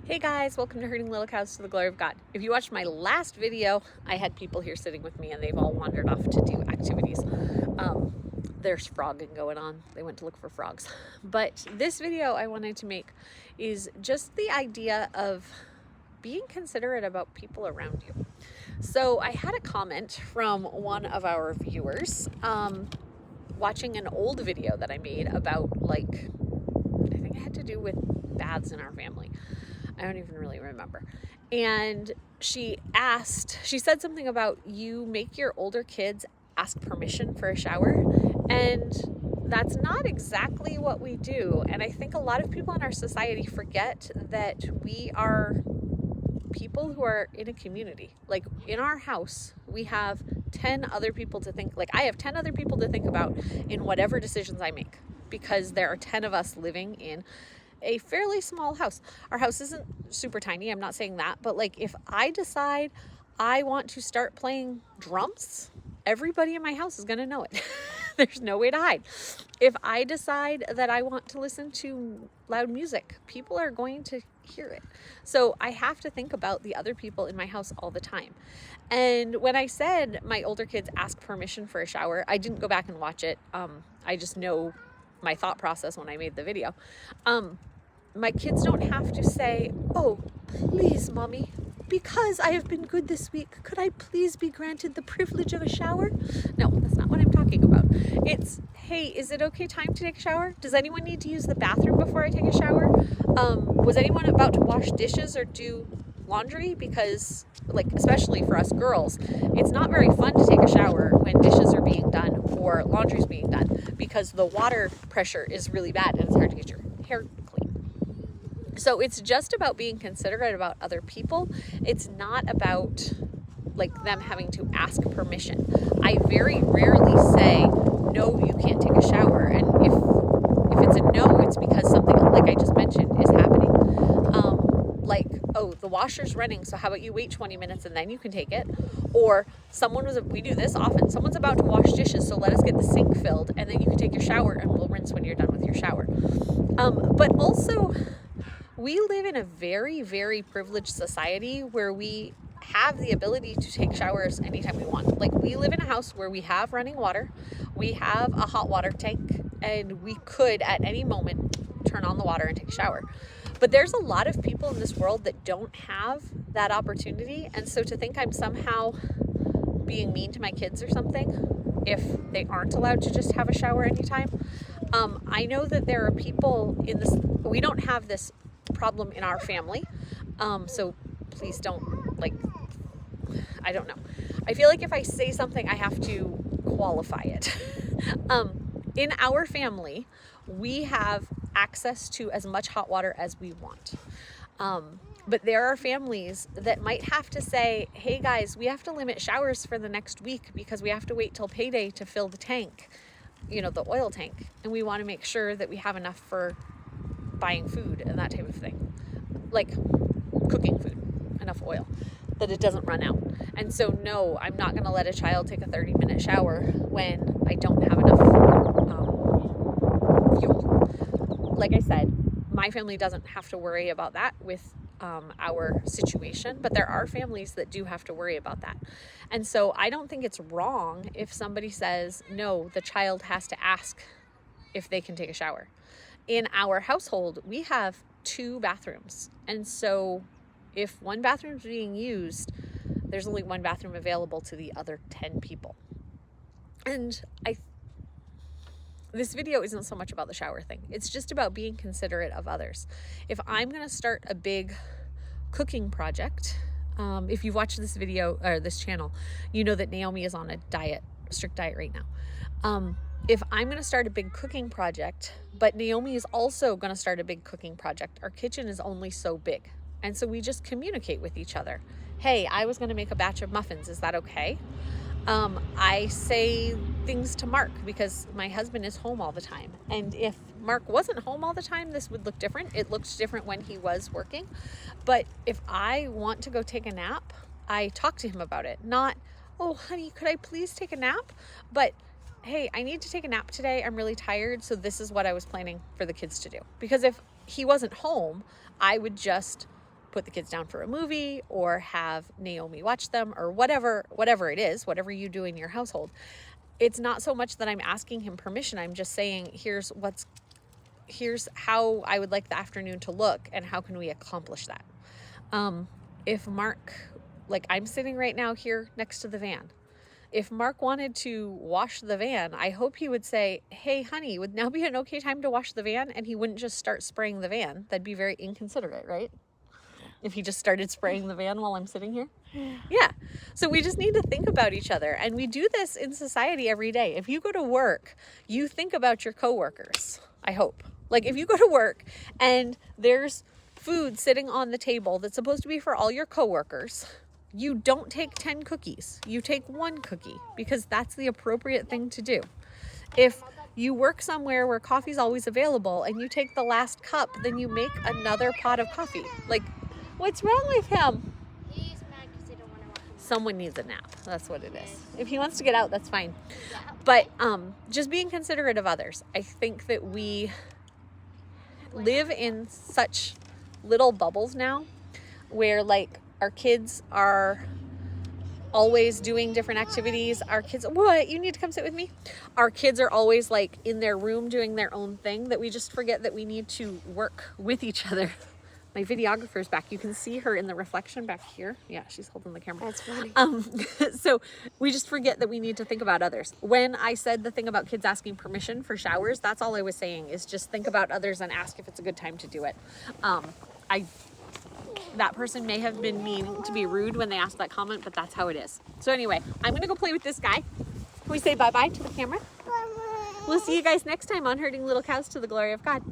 Hey guys, welcome to Herding Little Cows to the Glory of God. If you watched my last video, I had people here sitting with me and they've all wandered off to do activities. There's frogging going on. They went to look for frogs. But this video I wanted to make is just the idea of being considerate about people around you. So I had a comment from one of our viewers watching an old video that I made about, I think it had to do with baths in our family. I don't even really remember. And she said something about you make your older kids ask permission for a shower. And that's not exactly what we do. And I think a lot of people in our society forget that we are people who are in a community. Like in our house, we have 10 other people to think, I have 10 other people to think about in whatever decisions I make, because there are 10 of us living in a fairly small house. Our house isn't super tiny, I'm not saying that, but if I decide I want to start playing drums, everybody in my house is going to know it. There's no way to hide. If I decide that I want to listen to loud music, people are going to hear it. So I have to think about the other people in my house all the time. And when I said my older kids ask permission for a shower, I didn't go back and watch it. I just know my thought process when I made the video. My kids don't have to say, "Oh, please, mommy, because I have been good this week, could I please be granted the privilege of a shower?" No, that's not what I'm talking about. It's, hey, is it okay time to take a shower? Does anyone need to use the bathroom before I take a shower? Was anyone about to wash dishes or do laundry? Because, especially for us girls, it's not very fun to take a shower when dishes are being done or laundry's being done, because the water pressure is really bad and it's hard to get your hair clean. So it's just about being considerate about other people. It's not about them having to ask permission. I very rarely say, "No, you can't take a shower." And if it's a no, it's because something, like I just mentioned, is happening. "Oh, the washer's running, so how about you wait 20 minutes and then you can take it?" Or we do this often, someone's about to wash dishes, so let us get the sink filled and then you can take your shower and we'll rinse when you're done with your shower. But also, we live in a very, very privileged society where we have the ability to take showers anytime we want. We live in a house where we have running water, we have a hot water tank, and we could at any moment turn on the water and take a shower. But there's a lot of people in this world that don't have that opportunity. And so to think I'm somehow being mean to my kids or something if they aren't allowed to just have a shower anytime. I know that there are people we don't have this problem in our family. So please don't, I don't know. I feel like if I say something, I have to qualify it. In our family, we have access to as much hot water as we want. But there are families that might have to say, "Hey guys, we have to limit showers for the next week because we have to wait till payday to fill the tank, the oil tank. And we want to make sure that we have enough for buying food and that type of thing. Cooking food, enough oil, that it doesn't run out." And so, no, I'm not going to let a child take a 30-minute shower when I don't have enough fuel. Like I said, my family doesn't have to worry about that with our situation, but there are families that do have to worry about that. And so I don't think it's wrong if somebody says, "No, the child has to ask if they can take a shower." In our household, we have 2 bathrooms. And so if one bathroom is being used, there's only one bathroom available to the other 10 people. And this video isn't so much about the shower thing. It's just about being considerate of others. If I'm going to start a big cooking project, if you've watched this video or this channel, you know that Naomi is on a strict diet right now. If I'm going to start a big cooking project, but Naomi is also going to start a big cooking project, our kitchen is only so big. And so we just communicate with each other. "Hey, I was going to make a batch of muffins. Is that okay?" I say things to Mark because my husband is home all the time. And if Mark wasn't home all the time, this would look different. It looked different when he was working. But if I want to go take a nap, I talk to him about it. Not, "Oh, honey, could I please take a nap?" But, "Hey, I need to take a nap today. I'm really tired. So this is what I was planning for the kids to do." Because if he wasn't home, I would just put the kids down for a movie or have Naomi watch them or whatever it is, whatever you do in your household. It's not so much that I'm asking him permission. I'm just saying, here's how I would like the afternoon to look and how can we accomplish that? If Mark, like I'm sitting right now here next to the van. If Mark wanted to wash the van, I hope he would say, hey, honey, would now be an okay time to wash the van? And he wouldn't just start spraying the van. That'd be very inconsiderate, right? If he just started spraying the van while I'm sitting here. Yeah. So we just need to think about each other. And we do this in society every day. If you go to work, you think about your coworkers, I hope. Like if you go to work and there's food sitting on the table that's supposed to be for all your coworkers, you don't take 10 cookies. You take 1 cookie because that's the appropriate thing to do. If you work somewhere where coffee's always available and you take the last cup, then you make another pot of coffee. Like, what's wrong with him? He's mad because he don't want to watch him. Someone needs a nap. That's what it is. If he wants to get out, that's fine. But just being considerate of others. I think that we live in such little bubbles now where like our kids are always doing different activities. Our kids, what? You need to come sit with me? Our kids are always like in their room doing their own thing that we just forget that we need to work with each other. My videographer's back. You can see her in the reflection back here. Yeah, she's holding the camera. That's funny. So we just forget that we need to think about others. When I said the thing about kids asking permission for showers, that's all I was saying is just think about others and ask if it's a good time to do it. That person may have been meaning to be rude when they asked that comment, but that's how it is. So anyway, I'm going to go play with this guy. Can we say bye-bye to the camera? We'll see you guys next time on Herding Little Cows to the Glory of God.